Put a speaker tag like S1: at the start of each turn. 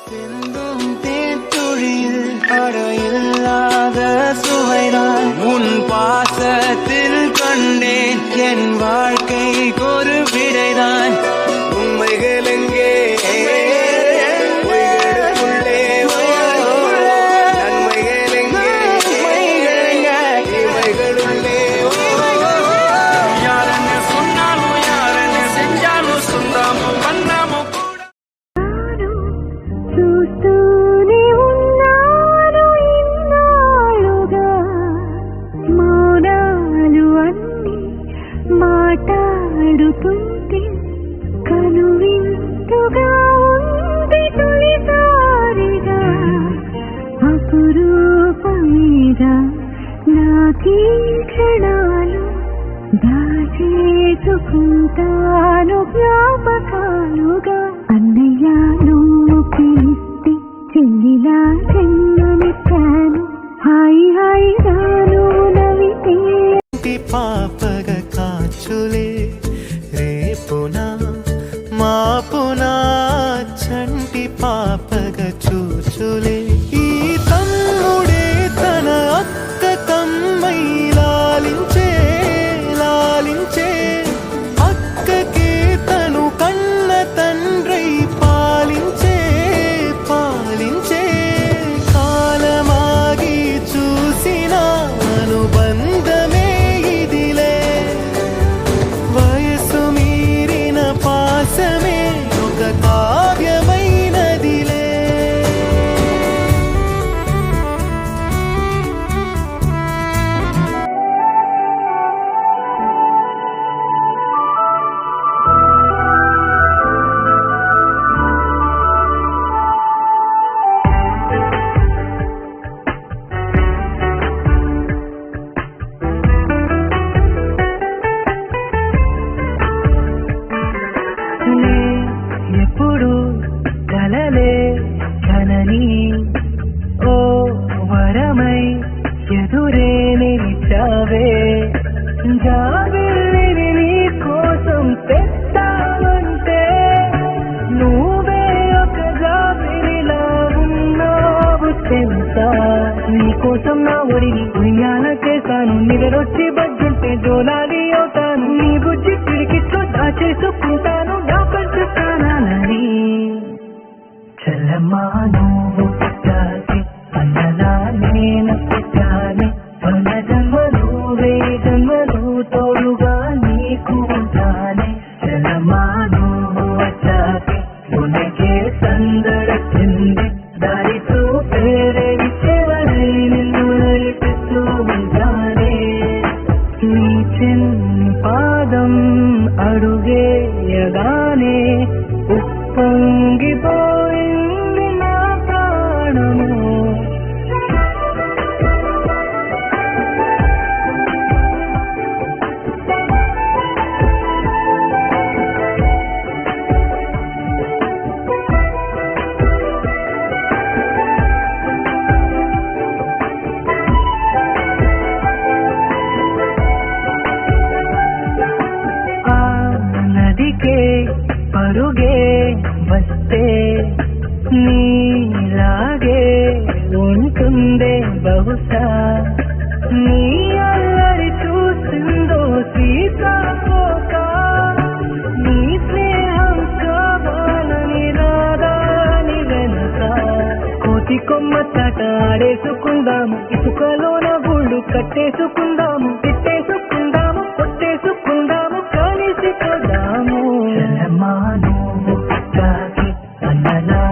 S1: சிந்தும் தேத்துழியில் அடையில்லாத சுவைதான் உன் பாசத்தில் கண்டேன் என் வாழ்க்கை ஒரு விடைதான் உண்மைகள் எங்கே
S2: మాట్లాడుతుంటే కనువిందుగా ఉంది తొలిసారిగా అపురూపమీగా నాకీ క్షణాలు దాచేసుకుంటాను జ్ఞాపకాలుగా అన్నయ్య నువ్వు పిలిస్తే చెల్లిలా జన్మనిచ్చాను హాయి హాయి రాను నవితే
S1: పాపగా కాచులే రేపునా మాపునా చంటి పాపగా చూచులే ఈ తమ్ముడే తన అక్క కమ్మై లాలించే లాలించే అక్కకే తను కన్న తండ్రై పాలించే పాలించే కాలమాగి చూసిన అనుబంధమే పాసమే ఒక కావ్యమైనదిలే ఎప్పుడు కలలే కనని ఓ వరమై ఎదురే నిలిచావే జాబిల్లిని నీ కోసం తెస్తావంటే నువ్వే ఒక జాబిలిలా ఉన్నావు తెలుసా నీ కోసం నా ఒడిని ఉయ్యాల చేశాను నిద్రొచ్చి బజ్జుంటే జోలాలి అవుతాను నీ బుజ్జి పిడికిట్లో దాచేసుకుంటాను చల్లమ్మా నువ్వు పుట్టాలి అన్నలా నేను పుట్టాలి మన జన్మలు వే జన్మలు తోడుగా నీకు ఉంటాలి చల్లమ్మా నువ్వు వచ్చాలి ఉనకే సందడచ్చింది దారితో పేరే చివరి నిన్ను నడిపిస్తూ ఉంటానే నీ చిన్ని పాదం అడుగేయగానే ఉప్పొంగిపోయింది నా ప్రాణము ఆ నదికే పరుగే వస్తే నీలాగే ఉంటుందే బహుశా నీ అల్లరి చూసిందో సీతాకోక నీ స్నేహం కావాలని రాదాని వెనుక కోతి కొమ్మ చాట ఆడేసుకుందాము ఇసుకలోన గూళ్ళు కట్టేసుకుందాము తిట్టేసుకుందాము కొట్టేసుకుందాము కలిసి కొదాము నువ్వు అన్నలా